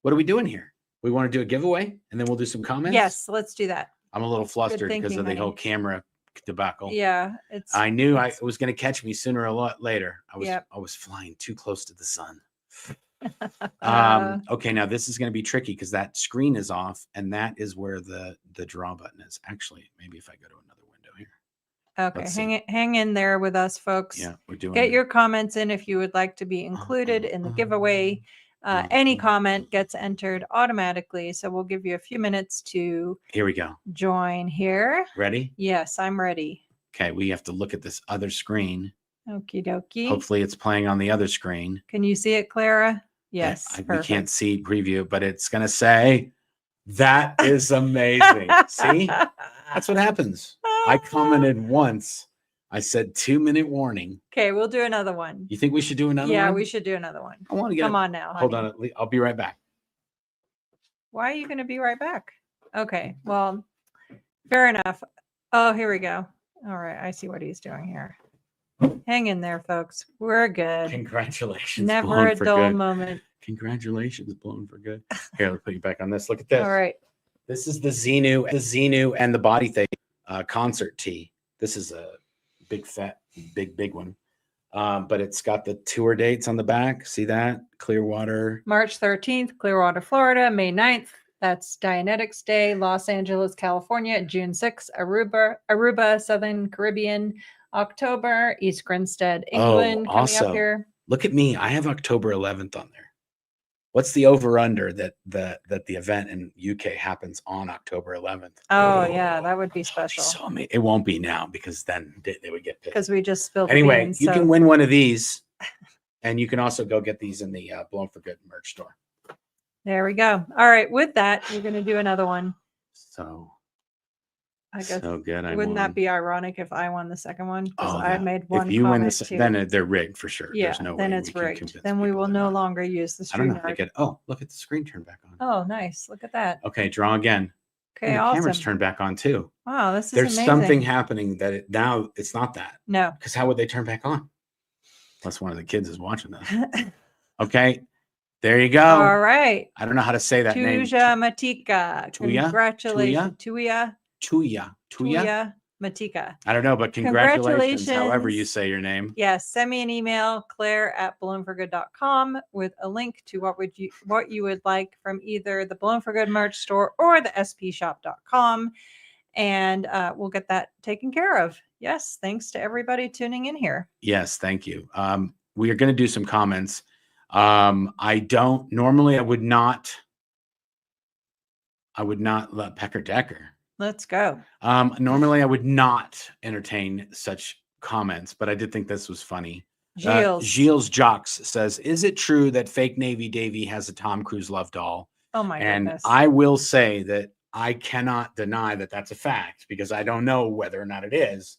What are we doing here? We want to do a giveaway and then we'll do some comments. Yes, let's do that. I'm a little flustered because of the whole camera debacle. Yeah, I knew it was going to catch me sooner or later. I was flying too close to the sun. Okay, now this is going to be tricky because that screen is off, and that is where the draw button is. Actually, maybe if I go to another window here. Okay, hang in there with us, folks. Yeah, we're doing. Get your comments in if you would like to be included in the giveaway. Any comment gets entered automatically. So we'll give you a few minutes to Here we go. join here. Ready? Yes, I'm ready. Okay, we have to look at this other screen. Okie dokie. Hopefully it's playing on the other screen. Can you see it, Clara? Yes. We can't see preview, but it's going to say, that is amazing. See? That's what happens. I commented once. I said 2-minute warning. Okay, we'll do another one. You think we should do another one? Yeah, we should do another one. I want to get Come on now. Hold honey. on. I'll be right back. Why are you going to be right back? Okay, well, fair enough. Oh, here we go. All right, I see what he's doing here. Hang in there, folks. We're good. Congratulations. Never blown a for dull good. moment. Congratulations, blown for good. Here, let's put you back on this. Look at this. All right. This is the Xenu and the Body Thing concert tee. This is a big, fat, big one. But it's got the tour dates on the back. See that? Clearwater. March 13th, Clearwater, Florida. May 9th, that's Dianetics Day. Los Angeles, California. June 6th, Aruba, Southern Caribbean. October, East Grinstead, England. Coming also, up here. Look at me. I have October 11th on there. What's the over under that the event in UK happens on October 11th? Oh, yeah, that would be special. So amazing. It won't be now because then they would get pissed. Because we just spilled Anyway, the beans, you can win one of these, and you can also go get these in the Blown for Good merch store. There we go. All right, with that, we're going to do another one. So, I guess. so good. Wouldn't that be ironic if I won the second one? Because I yeah. made one. If you win comment this, then they're rigged for sure. Yeah, There's no then way it's we can rigged. convince Then we people will they're no not. longer use the I don't know how to StreamYard. get. Oh, look at the screen turned back on. Oh, nice. Look at that. Okay, draw again. Okay, And the awesome. camera's turned back on too. Wow, this is There's amazing. something happening that now it's not that. No. Because how would they turn back on? Unless one of the kids is watching this. Okay, there you go. All right. I don't know how to say that name. Tuya Matika. Tuya? Congratulations. Tuya Tuya. Matika. I don't know, but congratulations, however Congratulations. you say your name. Yes, send me an email, claire@blownforgood.com, with a link to what you would like from either the Blown for Good merch store or the spshop.com, and we'll get that taken care of. Yes, thanks to everybody tuning in here. Yes, thank you. We are going to do some comments. I would not let Pecker Decker. Let's go. Normally I would not entertain such comments, but I did think this was funny. Gilles Jocks says, is it true that fake Navy Davy has a Tom Cruise love doll? Oh my goodness. I will say that I cannot deny that that's a fact because I don't know whether or not it is,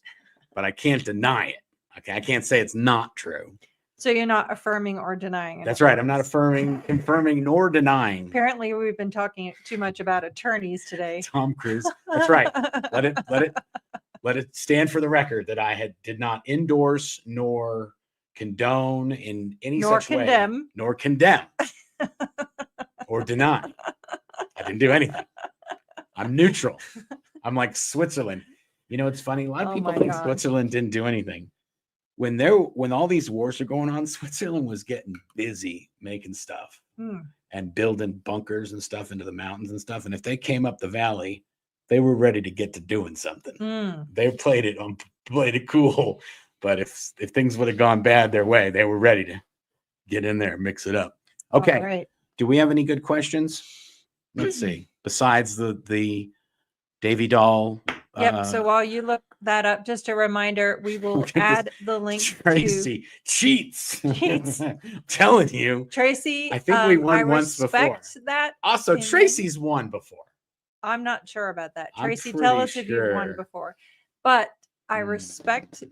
but I can't deny it. Okay. I can't say it's not true. So you're not affirming or denying it. That's right. I'm not confirming nor denying. Apparently we've been talking too much about attorneys today. Tom Cruise. That's right. Let it stand for the record that I did not endorse nor condone in any such way, nor condemn or deny. I didn't do anything. I'm neutral. I'm like Switzerland. You know, it's funny. A lot of people think Switzerland didn't do anything. When all these wars are going on, Switzerland was getting busy making stuff and building bunkers and stuff into the mountains and stuff. And if they came up the valley, they were ready to get to doing something. They played it cool. But if things would have gone bad their way, they were ready to get in there and mix it up. Okay. All right. Do we have any good questions? Let's see. Besides the Davy doll. Yep. So while you look that up, just a reminder, we will add the link. Tracy cheats. I'm telling you. Tracy, I think we won once before. That also, opinion. Tracy's won before. I'm not sure about that. Tracy, tell us if you won before. But I respect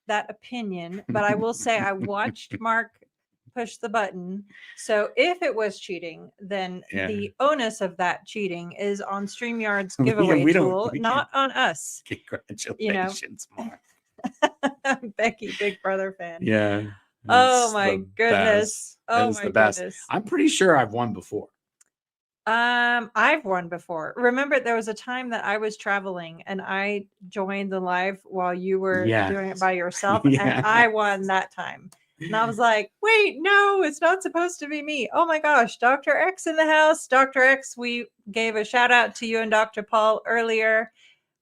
that opinion. But I will say I watched Mark push the button. So if it was cheating, then the onus of that cheating is on StreamYard's giveaway tool, not on us. Congratulations, Mark. Becky, Big Brother fan. Yeah. Oh my goodness. Oh my goodness. I'm pretty sure I've won before. I've won before. Remember, there was a time that I was traveling and I joined the live while you were doing it by yourself, and I won that time. And I was like, wait, no, it's not supposed to be me. Oh my gosh, Dr. X in the house. Dr. X, we gave a shout out to you and Dr. Paul earlier.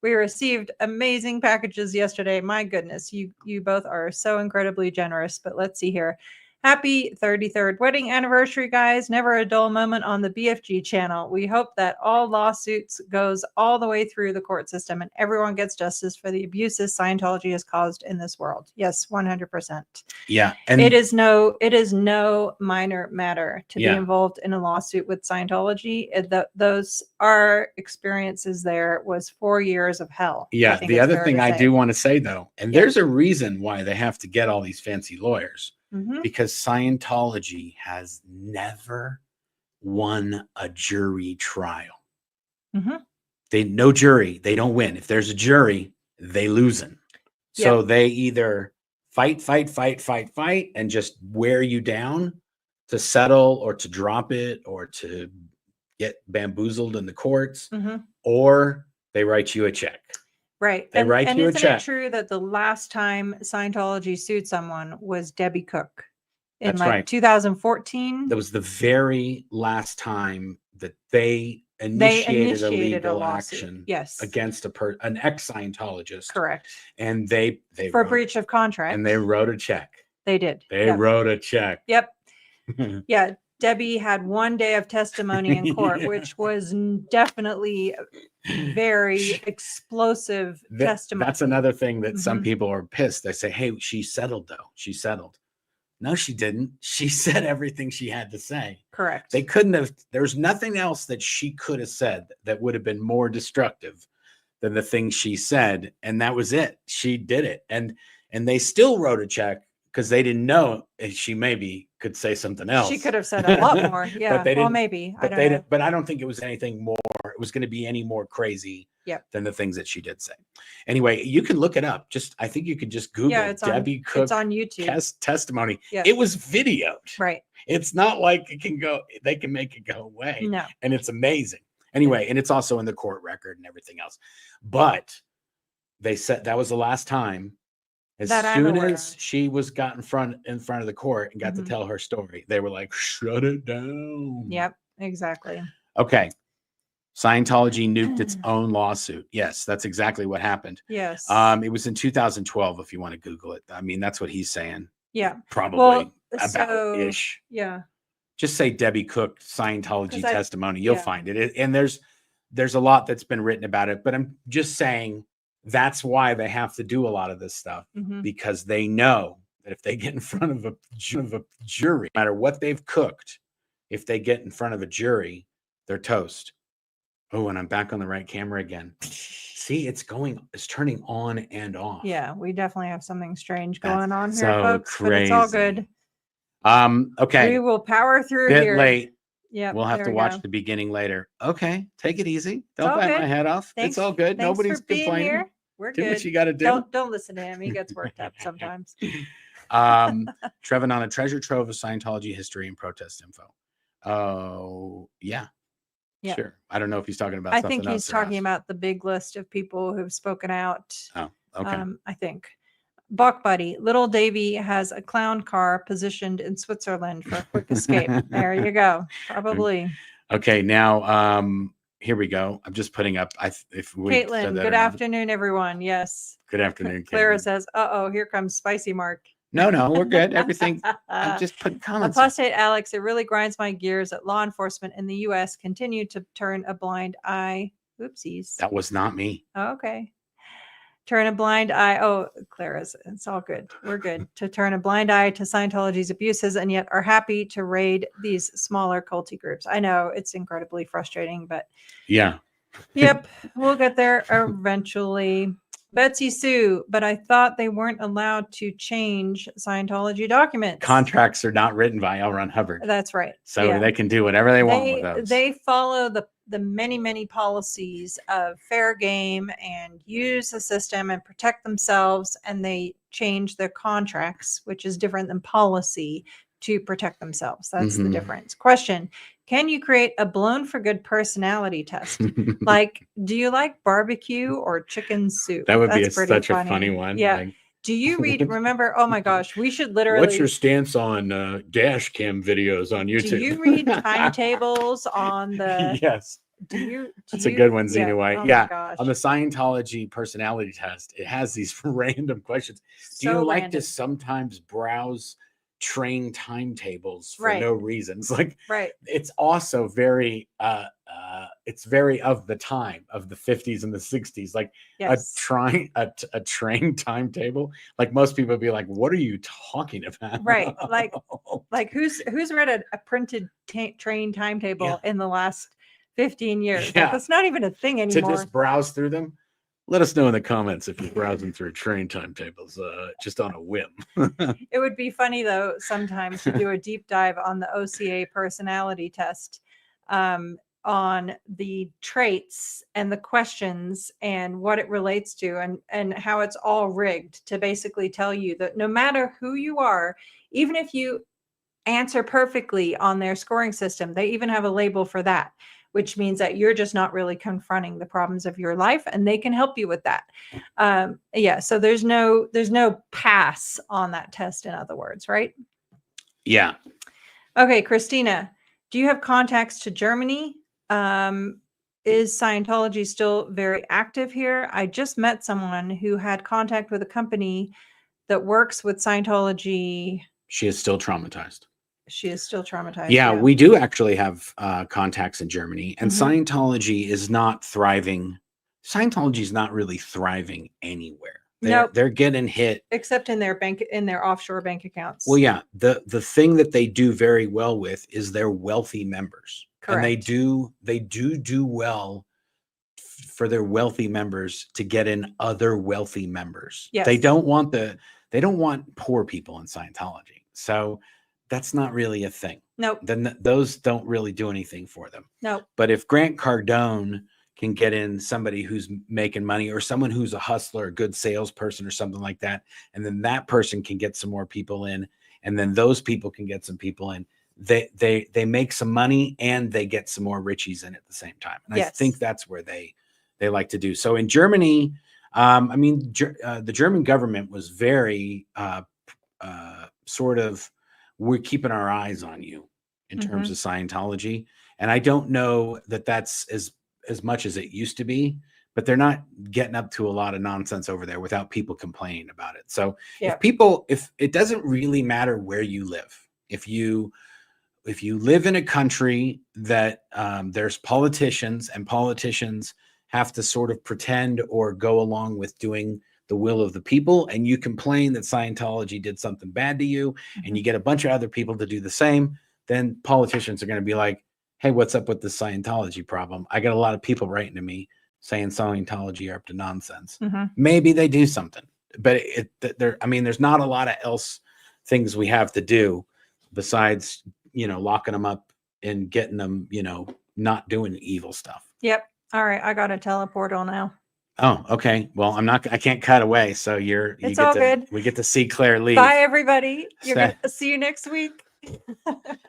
We received amazing packages yesterday. My goodness, you both are so incredibly generous. But let's see here. Happy 33rd wedding anniversary, guys. Never a dull moment on the BFG channel. We hope that all lawsuits goes all the way through the court system and everyone gets justice for the abuses Scientology has caused in this world. Yes, 100%. Yeah. And it is no minor matter to be involved in a lawsuit with Scientology. Those our experiences there was 4 years of hell. Yeah. The other thing I do want to say, though, and there's a reason why they have to get all these fancy lawyers. Because Scientology has never won a jury trial. No jury, they don't win. If there's a jury, they losing. So they either fight, and just wear you down to settle or to drop it or to get bamboozled in the courts, or they write you a check. Right. They write you a check. Isn't it true that the last time Scientology sued someone was Debbie Cook in 2014? That was the very last time that they initiated a legal action against an ex-Scientologist. Correct. And they for breach of contract. And they wrote a check. They did. They wrote a check. Yep. Yeah. Debbie had 1 day of testimony in court, which was definitely very explosive testimony. That's another thing that some people are pissed. They say, hey, she settled though. She settled. No, she didn't. She said everything she had to say. Correct. They couldn't have. There's nothing else that she could have said that would have been more destructive than the things she said. And that was it. She did it. And they still wrote a check because they didn't know she maybe could say something else. She could have said a lot more. Yeah. But they didn't, maybe. But I don't know. But I don't think it was anything more. It was going to be any more crazy than the things that she did say. Anyway, you can look it up. I think you could just Google Debbie Cook. It's on YouTube. Testimony. Yeah. It was videoed. Right. It's not like they can make it go away. No. And it's amazing. Anyway, and it's also in the court record and everything else. But they said that was the last time. As soon as she got in front of the court and got to tell her story, they were like, shut it down. Yep, exactly. Okay. Scientology nuked its own lawsuit. Yes, that's exactly what happened. Yes. It was in 2012, if you want to Google it. I mean, that's what he's saying. Yeah. Probably about-ish. Yeah. Just say Debbie Cook Scientology testimony. You'll find it. And there's a lot that's been written about it, but I'm just saying that's why they have to do a lot of this stuff, because they know that if they get in front of a jury, no matter what they've cooked, if they get in front of a jury, they're toast. Oh, and I'm back on the right camera again. See, it's turning on and off. Yeah, we definitely have something strange going on here, so folks, crazy. But it's all good. Okay. We will power through here. Late. Yeah, we'll have to watch the beginning later. Okay, take it easy. Don't bite my head off. It's all good. Nobody's complaining. Here. We're do good. What you got to do. Don't listen to him. He gets worked up sometimes. Trevin on a treasure trove of Scientology history and protest info. Oh, yeah. Sure. I don't know if he's talking about something else. I think he's talking about the big list of people who've spoken out. Oh, okay. I think. Bach Buddy, Little Davy has a clown car positioned in Switzerland for a quick escape. There you go. Probably. Okay, now here we go. I'm just putting up. Caitlin, good afternoon, everyone. Yes. Good afternoon, Clara Caitlin. says, here comes Spicy Mark. No, we're good. Everything. I'm just putting comments. Apostate Alex, it really grinds my gears that law enforcement in the U.S. continue to turn a blind eye. Oopsies. That was not me. Oh, okay. Turn a blind eye. Oh, Clara's. It's all good. We're good. To turn a blind eye to Scientology's abuses and yet are happy to raid these smaller culty groups. I know it's incredibly frustrating, but yeah. Yep. We'll get there eventually. Betsy Sue, but I thought they weren't allowed to change Scientology documents. Contracts are not written by L. Ron Hubbard. That's right. So they can do whatever they want with those. They follow the many policies of fair game and use the system and protect themselves, and they change their contracts, which is different than policy, to protect themselves. That's the difference. Question: can you create a blown for good personality test? Like, do you like barbecue or chicken soup? That would be such a funny one. Yeah. Like, do you remember? Oh my gosh, we should literally. What's your stance on dash cam videos on YouTube? Do you read timetables on the? Yes. That's a good one, Xena White. Oh yeah. On the Scientology personality test, it has these random questions. Do you like to sometimes browse train timetables for Right. no reason. It's like, Right. it's also very it's very of the time of the 50s and the 60s, like Yes. a train timetable. Like most people would be like, what are you talking about? Right. Like who's read a printed train timetable in the last 15 years? Like, Yeah. that's not even a thing To anymore. just browse through them. Let us know in the comments if you're browsing through train timetables just on a whim. It would be funny, though, sometimes to do a deep dive on the OCA personality test, on the traits and the questions and what it relates to, and how it's all rigged to basically tell you that no matter who you are, even if you answer perfectly on their scoring system, they even have a label for that, which means that you're just not really confronting the problems of your life, and they can help you with that. Yeah. So there's no pass on that test, in other words, right? Yeah. Okay, Christina, do you have contacts to Germany? Is Scientology still very active here? I just met someone who had contact with a company that works with Scientology. She is still traumatized. She is still traumatized. Yeah, we do actually have contacts in Germany, and Mhm. Scientology is not thriving. Scientology is not really thriving anywhere. Nope. They're getting hit. Except in their offshore bank accounts. Well, yeah, the thing that they do very well with is their wealthy members. Correct. And they do well for their wealthy members to get in other wealthy members. Yes. They don't want poor people in Scientology. So that's not really a thing. Nope. Then those don't really do anything for them. Nope. But if Grant Cardone can get in somebody who's making money, or someone who's a hustler, a good salesperson or something like that, and then that person can get some more people in, and then those people can get some people in, they make some money and they get some more richies in at the same time. And Yes. I think that's where they like to do. So in Germany, the German government was very sort of, we're keeping our eyes on you in terms of Scientology. And I don't know that that's as much as it used to be, but they're not getting up to a lot of nonsense over there without people complaining about it. So if it doesn't really matter where you live, if you live in a country that there's politicians, and politicians have to sort of pretend or go along with doing the will of the people, and you complain that Scientology did something bad to you, and you get a bunch of other people to do the same, then politicians are going to be like, hey, what's up with the Scientology problem? I got a lot of people writing to me saying Scientology are up to nonsense. Maybe they do something, but there's not a lot of things we have to do besides, locking them up and getting them, not doing evil stuff. Yep. All right. I got a teleportal now. Oh, okay. Well, I can't cut away. So it's all good. We get to see Claire leave. Bye, everybody. You're going to see you next week.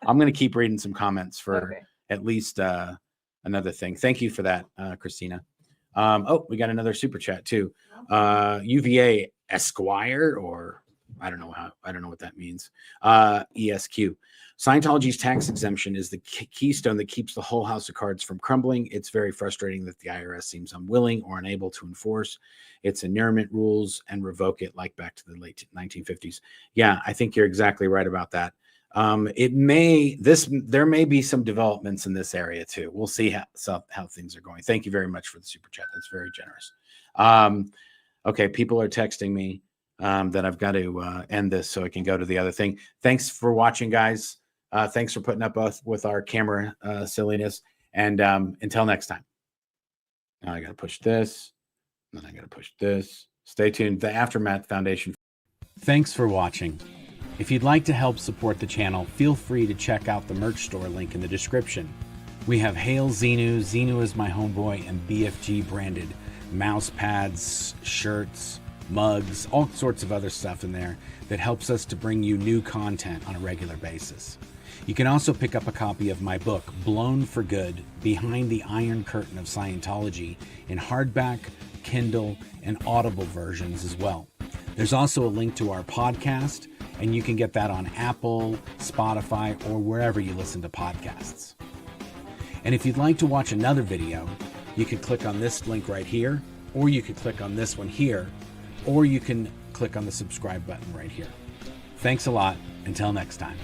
I'm going to keep reading some comments for at least another thing. Thank you for that, Christina. We got another super chat too. UVA Esquire, or I don't know what that means. ESQ. Scientology's tax exemption is the keystone that keeps the whole house of cards from crumbling. It's very frustrating that the IRS seems unwilling or unable to enforce its inurement rules and revoke it, like back to the late 1950s. Yeah, I think you're exactly right about that. There may be some developments in this area too. We'll see how things are going. Thank you very much for the super chat. That's very generous. Okay, people are texting me that I've got to end this so I can go to the other thing. Thanks for watching, guys. Thanks for putting up with our camera silliness. And until next time. Now I got to push this. Then I got to push this. Stay tuned. The Aftermath Foundation. Thanks for watching. If you'd like to help support the channel, feel free to check out the merch store link in the description. We have Hail Xenu, Xenu is my homeboy, and BFG branded mouse pads, shirts, mugs, all sorts of other stuff in there that helps us to bring you new content on a regular basis. You can also pick up a copy of my book, Blown for Good, Behind the Iron Curtain of Scientology, in hardback, Kindle, and Audible versions as well. There's also a link to our podcast, and you can get that on Apple, Spotify, or wherever you listen to podcasts. And if you'd like to watch another video, you can click on this link right here, or you can click on this one here, or you can click on the subscribe button right here. Thanks a lot. Until next time.